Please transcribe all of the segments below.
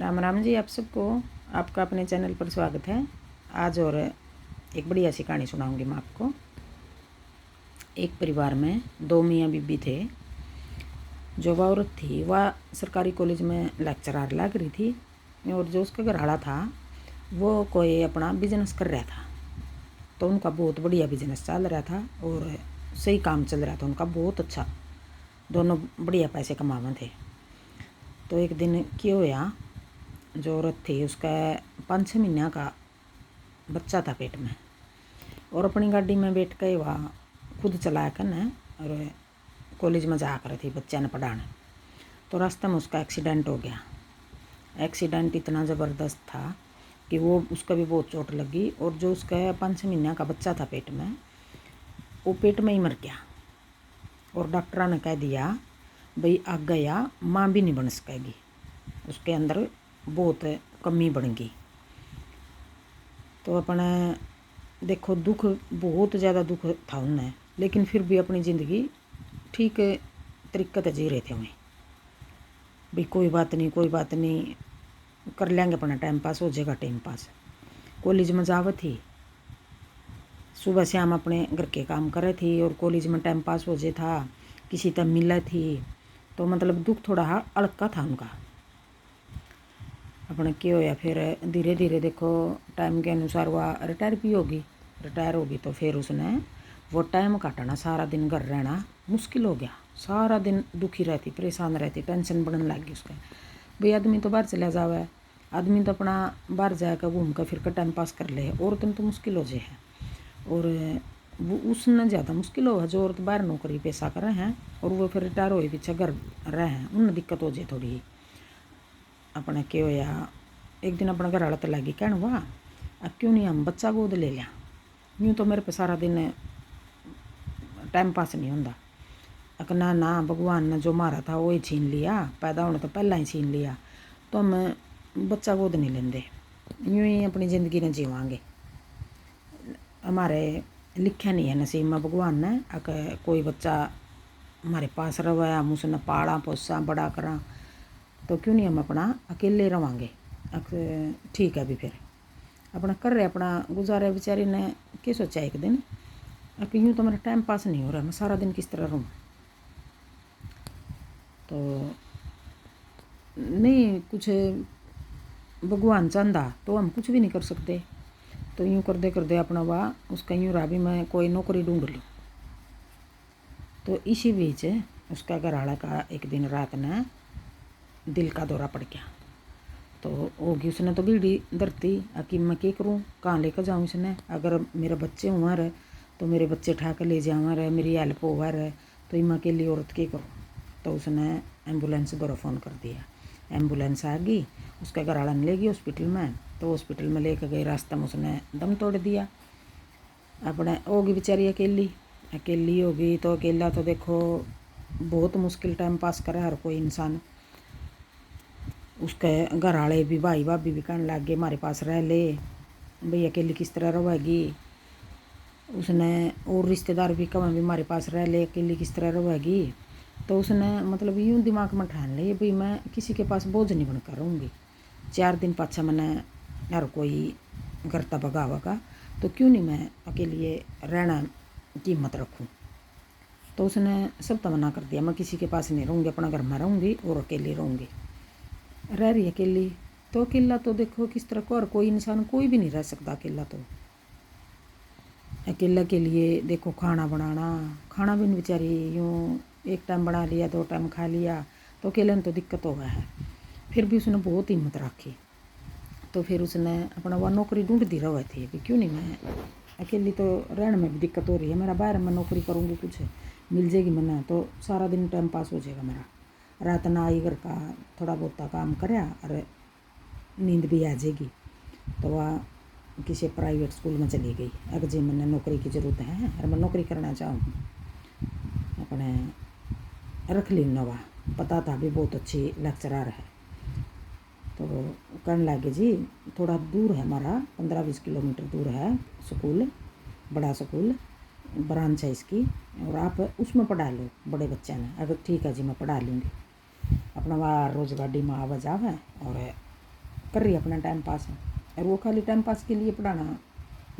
राम राम जी आप सबको। आपका अपने चैनल पर स्वागत है। आज और एक बढ़िया सी कहानी सुनाऊंगी मैं आपको। एक परिवार में दो मियाँ बीबी थे। जो वह औरत थी वह सरकारी कॉलेज में लेक्चरर लग रही थी और जो उसका घरवाला था वो कोई अपना बिजनेस कर रहा था। तो उनका बहुत बढ़िया बिजनेस चल रहा था और सही काम चल रहा था उनका, बहुत अच्छा। दोनों बढ़िया पैसे कमावे थे। तो एक दिन क्या होया, जो औरत थी उसका 5-6 महीना का बच्चा था पेट में और अपनी गाड़ी में बैठ के वह खुद चलाया करने और कॉलेज में जा कर थी बच्चे ने पढ़ाने। तो रास्ते में उसका एक्सीडेंट हो गया। एक्सीडेंट इतना ज़बरदस्त था कि वो उसका भी बहुत चोट लगी और जो उसका 5-6 महीना का बच्चा था पेट में, वो पेट में ही मर गया। और डॉक्टर ने कह दिया भाई आग गया माँ भी नहीं बन सकेगी, उसके अंदर बहुत कमी बन गई। तो अपने देखो दुख, बहुत ज़्यादा दुख था उन्हें, लेकिन फिर भी अपनी ज़िंदगी ठीक तरीके से जी रहे थे उन्हें। भाई कोई बात नहीं, कोई बात नहीं, कर लेंगे, अपना टाइम पास हो जाएगा। टाइम पास कॉलेज में जाव थी, सुबह शाम अपने घर के काम करे थी और कॉलेज में टाइम पास हो जाए था, किसी तक मिले थी। तो मतलब दुख थोड़ा हल्का था उनका। अपने क्या होया फिर धीरे धीरे देखो टाइम के अनुसार वह रिटायर भी होगी। रिटायर होगी तो फिर उसने वो टाइम काटना, सारा दिन घर रहना मुश्किल हो गया। सारा दिन दुखी रहती, परेशान रहती, टेंशन बढ़ने लग गई उसका। भाई आदमी तो बाहर चला जावे, आदमी तो अपना बाहर जाकर घूम कर फिर कर टाइम पास कर ले, औरतन तो मुश्किल हो जाए है। और वो उसने ज़्यादा मुश्किल हो, जो औरत बाहर नौकरी पैसा कर रहे हैं और वो फिर रिटायर हो पीछे घर रहे हैं, उन्हें दिक्कत हो जाए थोड़ी। अपने क्या होया, एक दिन अपना घर वाला तो लगी कहन वाह अब क्यों नहीं हम बच्चा गोद ले लिया, यूँ तो मेरे पे सारा दिन टाइम पास नहीं होता। अक ना ना, भगवान ने जो मारा था वो ही छीन लिया, पैदा होने तो पहला ही छीन लिया, तो हम बच्चा गोद नहीं लेंदे, यूँ ही अपनी ज़िंदगी ने जीवांगे। हमारे लिखा नहीं है नसीब में भगवान ने अक कोई बच्चा हमारे पास रहे, हम उसने पाला पोसा बड़ा करा, तो क्यों नहीं हम अपना अकेले रवांगे। ठीक है, अभी फिर अपना कर रहे अपना गुजारे। बेचारी ने क्या सोचा एक दिन कि यूँ तो मेरा टाइम पास नहीं हो रहा, मैं सारा दिन किस तरह रहूँ। तो नहीं कुछ भगवान चांदा तो हम कुछ भी नहीं कर सकते। तो यूँ करते करते अपना वाह उसका यूँ रहा भी मैं कोई नौकरी ढूंढ लूँ। तो इसी बीच उसका घरवाला का एक दिन रात ने दिल का दौरा पड़ गया। तो होगी उसने तो बीड़ी धरती कि मैं क्या करूँ, कहाँ लेकर जाऊँ इसने, अगर मेरे बच्चे हुआ रहे तो मेरे बच्चे उठा कर ले जावा रहे, मेरी हेल्प हुआ रहे, तो मैं अकेली औरत क्या करूँ। तो उसने एम्बुलेंस द्वारा फ़ोन कर दिया। एम्बुलेंस आ गई, उसका घरवाला ले गई हॉस्पिटल में। तो हॉस्पिटल में लेकर गई, रास्ते में उसने दम तोड़ दिया। अपने होगी बेचारी अकेली होगी। तो अकेला तो देखो बहुत मुश्किल टाइम पास करे हर कोई इंसान। उसके घर वाले भी, भाई भाभी भी कहने लग गए हमारे पास रह ले, भाई अकेली किस तरह रहेगी। उसने और रिश्तेदार भी कहा भी हमारे पास रह ले, अकेली किस तरह रहेगी। तो उसने मतलब यूँ दिमाग में ठान लिया भाई मैं किसी के पास बोझ नहीं बनकर रहूँगी। 4 दिन पाछा मैंने हर कोई घर तक भगावेगा, तो क्यों नहीं मैं अकेले रहना की हिम्मत रखूँ। तो उसने सब तमन्ना कर दिया, मैं किसी के पास नहीं रहूँगी, अपना घर में रहूँगी और अकेली रहूँगी। रह रही अकेली, तो अकेला तो देखो किस तरह को, और कोई इंसान कोई भी नहीं रह सकता अकेला। तो अकेला के लिए देखो खाना बनाना, खाना भी बेचारी यूँ एक टाइम बना लिया, 2 टाइम खा लिया, तो अकेले में तो दिक्कत हो गया है। फिर भी उसने बहुत हिम्मत रखी। तो फिर उसने अपना वह नौकरी ढूंढती रही थी भी क्यों नहीं, मैं अकेली तो रहने में भी दिक्कत हो रही है, मेरा बाहर मैं नौकरी करूँगी कुछ मिल जाएगी मैंने, तो सारा दिन टाइम पास हो जाएगा मेरा। रात ना आई घर का थोड़ा बहुत काम कराया और नींद भी आ जाएगी। तो वह किसी प्राइवेट स्कूल में चली गई। अगर जी मैंने नौकरी की ज़रूरत है और मैं नौकरी करना चाहूँ, अपने रख ली नवा, पता था भी बहुत अच्छी लेक्चरर है। तो कहने लगे जी थोड़ा दूर है हमारा, 15-20 किलोमीटर दूर है स्कूल, बड़ा स्कूल, ब्रांच है इसकी, और आप उसमें पढ़ा लो बड़े बच्चे ने। अगर ठीक है जी मैं पढ़ा लूँगी। अपना वहाँ रोज़ गाड़ी में आवा जावे और कर रही अपना टाइम पास, और वो खाली टाइम पास के लिए पढ़ाना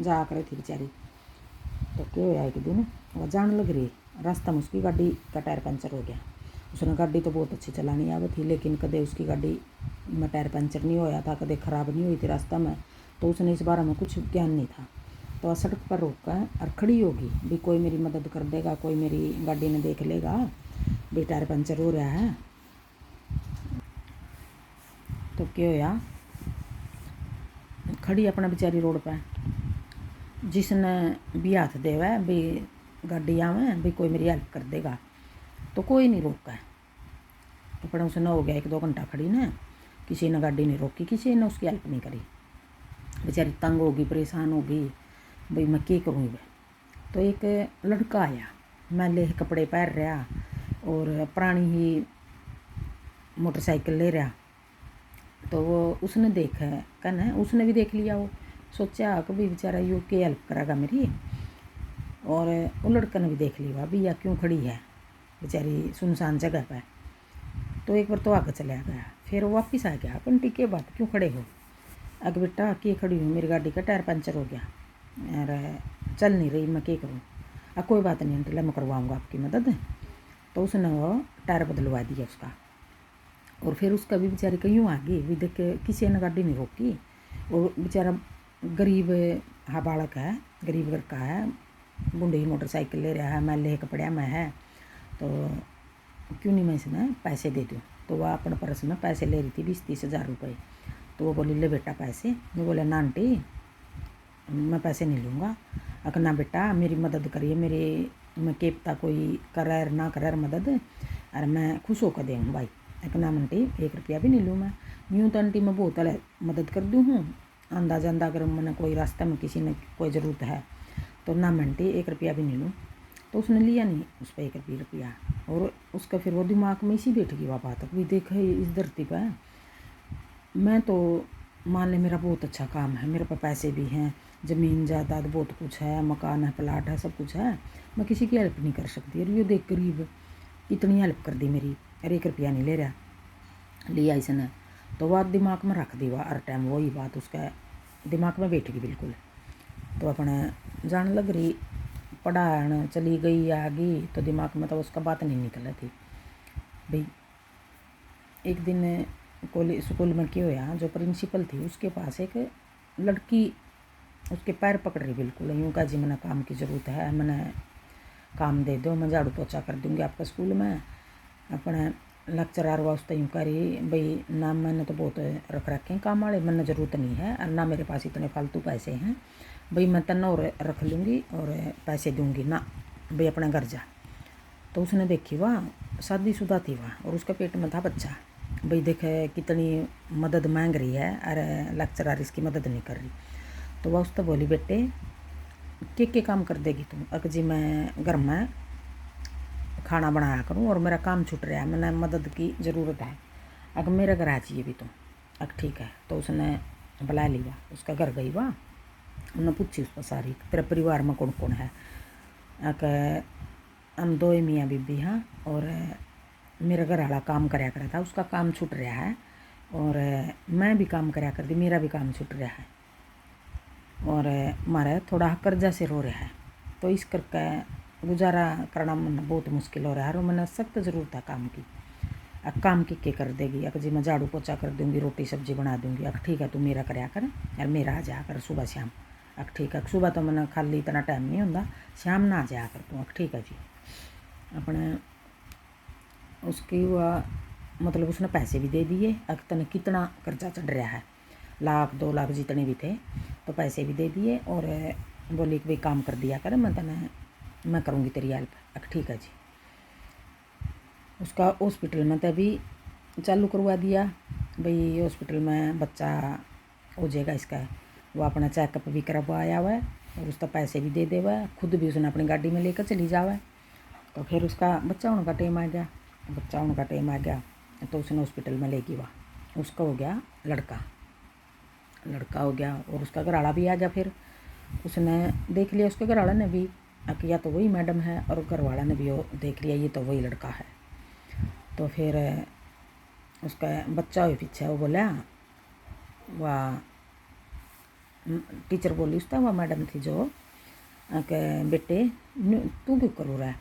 जा कर थी बेचारी। तो क्या होया, एक दिन वह जान लग रही, रास्ता में उसकी गाड़ी का टायर पंचर हो गया। उसने गाड़ी तो बहुत अच्छी चलानी आती थी, लेकिन कदे उसकी गाड़ी में टायर पंचर नहीं होया था, कदे ख़राब नहीं हुई थी रास्ता में। तो उसने इस बारे में कुछ ज्ञान नहीं था। तो सड़क पर रोक कर और खड़ी होगी भी कोई मेरी मदद कर देगा, कोई मेरी गाड़ी ने देख लेगा भी टायर पंचर हो रहा है। तो क्या होया, खड़ी अपना बेचारी रोड पर, जिसने भी हाथ देवा भी गाड़ी आवे भी कोई मेरी हेल्प कर देगा, तो कोई नहीं रोका। अपना उसने हो गया 1-2 घंटा खड़ी ने, किसी ने गाड़ी नहीं रोकी, किसी ने उसकी हेल्प नहीं करी। बेचारी तंग होगी, परेशान होगी, भाई मैं क्या करूँ। तो एक लड़का आया, मैले कपड़े पहन रहा और पुरानी ही मोटरसाइकिल ले रहा। तो वो उसने देखा कहना, उसने भी देख लिया, वो सोचा कि भाई बेचारा यू के हेल्प करेगा मेरी। और वो लड़का ने भी देख लिया भी या क्यों खड़ी है बेचारी सुनसान जगह पर। तो एक बार तो आगे चला गया, फिर वो वापस आ गया, घंटी के बाद क्यों खड़े हो। अगर बेटा क्या खड़ी हूँ, मेरी गाड़ी का टायर पंचर हो गया और चल नहीं रही, मैं क्या करूँ। कोई बात नहीं आंटी, मैं करवाऊँगा आपकी मदद। तो उसने वो टायर बदलवा दिया उसका। और फिर उसका भी बेचारी कहीं आ गई भी, देख किसी ने गाड़ी नहीं रोकी। वो बेचारा गरीब हाँ बालक है, गरीब घर का है, बूढ़ी मोटरसाइकिल ले रहा है, मैले कपड़े में है, तो क्यों नहीं मैं इसने पैसे दे दूँ। तो वह अपने पर्स में पैसे ले रही थी 20-30 हज़ार रुपये। तो वो बोली ले बेटा पैसे। मैं बोला ना आंटी मैं पैसे नहीं लूँगा। अगर ना बेटा मेरी मदद करिए, मेरी मैं केपता कोई कर ना कर मदद, अरे मैं खुश होकर दूँ भाई। एक नाम आंटी 1 रुपया भी नहीं लूँ मैं। यूँ तो आंटी मैं बहुत मदद कर दूँ हूँ, आंदा जांदा अगर मैंने कोई रास्ते में किसी ने कोई ज़रूरत है तो ना मैं आंटी 1 रुपया भी नहीं लूँ। तो उसने लिया नहीं उस पर 1 रुपया। और उसका फिर वो दिमाग में इसी बैठ गई वह बात भी, देख इस धरती पर मैं तो मान ले मेरा बहुत अच्छा काम है, मेरे पास पैसे भी हैं, ज़मीन जायदाद बहुत कुछ है, मकान है, प्लाट है, सब कुछ है, मैं किसी की हेल्प नहीं कर सकती। और ये देख गरीब इतनी हेल्प कर दी मेरी, अरे 1 रुपया नहीं ले रहा, लिया इसने। तो वह दिमाग में रख दी, वह हर टाइम वही बात उसका दिमाग में बैठ गई बिल्कुल। तो अपने जान लग रही, पढ़ाने चली गई आ गई, तो दिमाग में तो उसका बात नहीं निकल रही थी भाई। एक दिन कॉलेज स्कूल में क्या होया, जो प्रिंसिपल थी उसके पास एक लड़की उसके पैर पकड़ रही बिल्कुल, यूँ का जी मैंने काम की ज़रूरत है, मैंने काम दे दो, मैं झाड़ू पोछा कर दूँगी आपका स्कूल में। अपने लेक्चरार वास्ते यूँ करी भाई ना, मैंने तो बहुत रख रखे हैं काम वाले, मैंने ज़रूरत नहीं है, और ना मेरे पास इतने फालतू पैसे हैं भाई, मैं तन्ना और रख लूँगी और पैसे दूँगी ना भाई, अपने घर जा। तो उसने देखी वह शादीशुदा थी वह, और उसका पेट में था बच्चा। भाई देखे कितनी मदद मांग रही है, अरे लेक्चरार इसकी मदद नहीं कर रही। तो वह उससे बोली बेटे के काम कर देगी तुम। अगर जी मैं घर में खाना बनाया करूँ और मेरा काम छूट रहा है, मैंने मदद की ज़रूरत है, अगर मेरे घर आ चाहिए भी तुम। अगर ठीक है। तो उसने बुला लिया, उसका घर गई वह, उन्होंने पूछी उस पर सारी तेरे परिवार में कौन कौन है। अगर हम 2 मियाँ बीबी हाँ, और मेरा घर वाला काम कराया करा था, उसका काम छूट रहा है, और मैं भी काम कराया करती, मेरा भी काम छूट रहा है, और हमारा थोड़ा कर्जा से रो रहा है। तो इस करके गुजारा करना मन बहुत मुश्किल हो रहा है, और मैंने सख्त ज़रूरत है काम की। अब काम की कर देगी, अगर जी मैं झाड़ू पोछा कर दूँगी, रोटी सब्जी बना दूँगी। अब ठीक है तू मेरा कराया कर, यार मेरा आ जाया कर सुबह शाम। अब ठीक है, सुबह तो मैंने खाली इतना टाइम नहीं होता, शाम ना आ जाया कर तू। अब ठीक है जी। अपने उसकी वह मतलब उसने पैसे भी दे दिए, अब तने कितना कर्जा चढ़ रहा है, 1 लाख 2 लाख जितने भी थे, तो पैसे भी दे दिए, और बोली कि भाई काम कर दिया कर, मैं करूँगी तेरी हेल्प। अब ठीक है जी। उसका हॉस्पिटल में तभी चालू करवा दिया भाई, हॉस्पिटल में बच्चा हो जाएगा इसका, वो अपना चेकअप भी करवाया हुआ है, और उसका पैसे भी दे दे हुआ है, खुद भी उसने अपनी गाड़ी में लेकर चली जावा है। तो फिर उसका बच्चा होने का टाइम आ गया, तो उसने हॉस्पिटल में लेगी वह, उसका हो गया लड़का हो गया, और उसका घरवाला भी आ गया। फिर उसने देख लिया, उसके घरवाला ने भी किया तो वही मैडम है, और घरवाला ने भी वो देख लिया ये तो वही लड़का है। तो फिर उसका बच्चा हुए पीछे वो बोला वह टीचर बोली उसका, वह मैडम थी जो कि बेटे तू क्यों करू रहा है?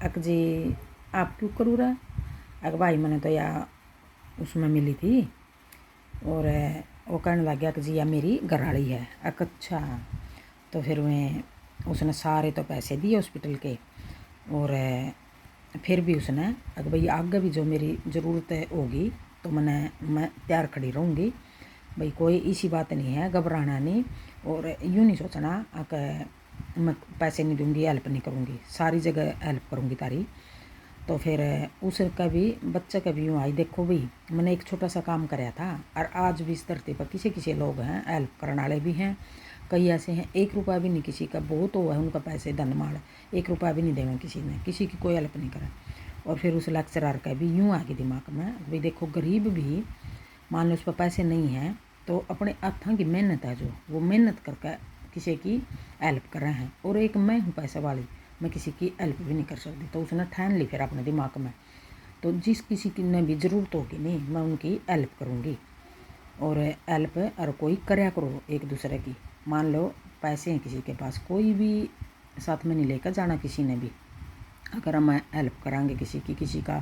अक जी आप क्यों करू रहा है? अक भाई मैंने तो या उसमें मिली थी। और वो कहने लग गया कि जी या मेरी घरवाली है। अक अच्छा। तो फिर उसने सारे तो पैसे दिए हॉस्पिटल के, और फिर भी उसने अगर भाई आगे भी जो मेरी ज़रूरत होगी तो मैं तैयार खड़ी रहूँगी भाई, कोई ऐसी बात नहीं है, घबराना नहीं। और यूँ नहीं सोचना कि मैं पैसे नहीं दूँगी, हेल्प नहीं करूँगी, सारी जगह हेल्प करूँगी तारी। तो फिर उसका भी बच्चे का भी यूँ आई, देखो भाई मैंने एक छोटा सा काम कराया था और आज भी इस धरती पर किसी लोग हैं हेल्प करने वाले भी हैं, कई ऐसे हैं 1 रुपया भी नहीं किसी का, बहुत हुआ है उनका पैसे धन माल, 1 रुपया भी नहीं देवा किसी ने, किसी की कोई हेल्प नहीं करा। और फिर उस लेक्चरर का भी यूँ आ गई दिमाग में भाई देखो गरीब भी मान लो उस पर पैसे नहीं हैं तो अपने हाथों की मेहनत है जो वो मेहनत करके किसी की हेल्प कर रहे हैं, और एक मैं हूँ पैसे वाली, मैं किसी की हेल्प भी नहीं कर सकती। तो उसने ठान ली फिर अपने दिमाग में, तो जिस किसी की ने भी ज़रूरत होगी नहीं मैं उनकी हेल्प करूँगी। और हेल्प और कोई करया करो एक दूसरे की। मान लो पैसे हैं किसी के पास, कोई भी साथ में नहीं लेकर जाना किसी ने भी, अगर हम हेल्प करांगे किसी का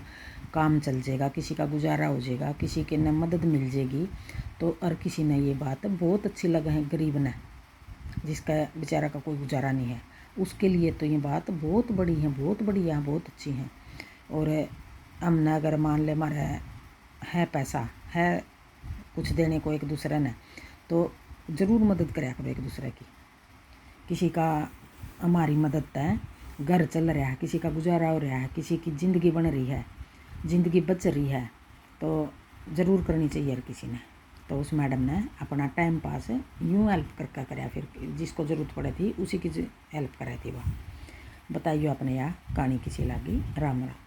काम चल जाएगा, किसी का गुजारा हो जाएगा, किसी के ने मदद मिल जाएगी। तो और किसी ने ये बात बहुत अच्छी लगा है गरीब ने, जिसका बेचारा का कोई गुजारा नहीं है, उसके लिए तो ये बात बहुत बड़ी है, बहुत बढ़िया, बहुत अच्छी है। और हमने अगर मान ले हमारा है पैसा है कुछ देने को एक दूसरे ने, तो ज़रूर मदद कराया करो एक दूसरे की। किसी का हमारी मदद है, घर चल रहा है, किसी का गुजारा हो रहा है, किसी की ज़िंदगी बन रही है, ज़िंदगी बच रही है, तो ज़रूर करनी चाहिए हर किसी ने। तो उस मैडम ने अपना टाइम पास यूँ हेल्प करके कराया, फिर जिसको ज़रूरत पड़े थी उसी की हेल्प कराई थी वह। बताइए अपने यहाँ कहानी किसी लगी। राम राम।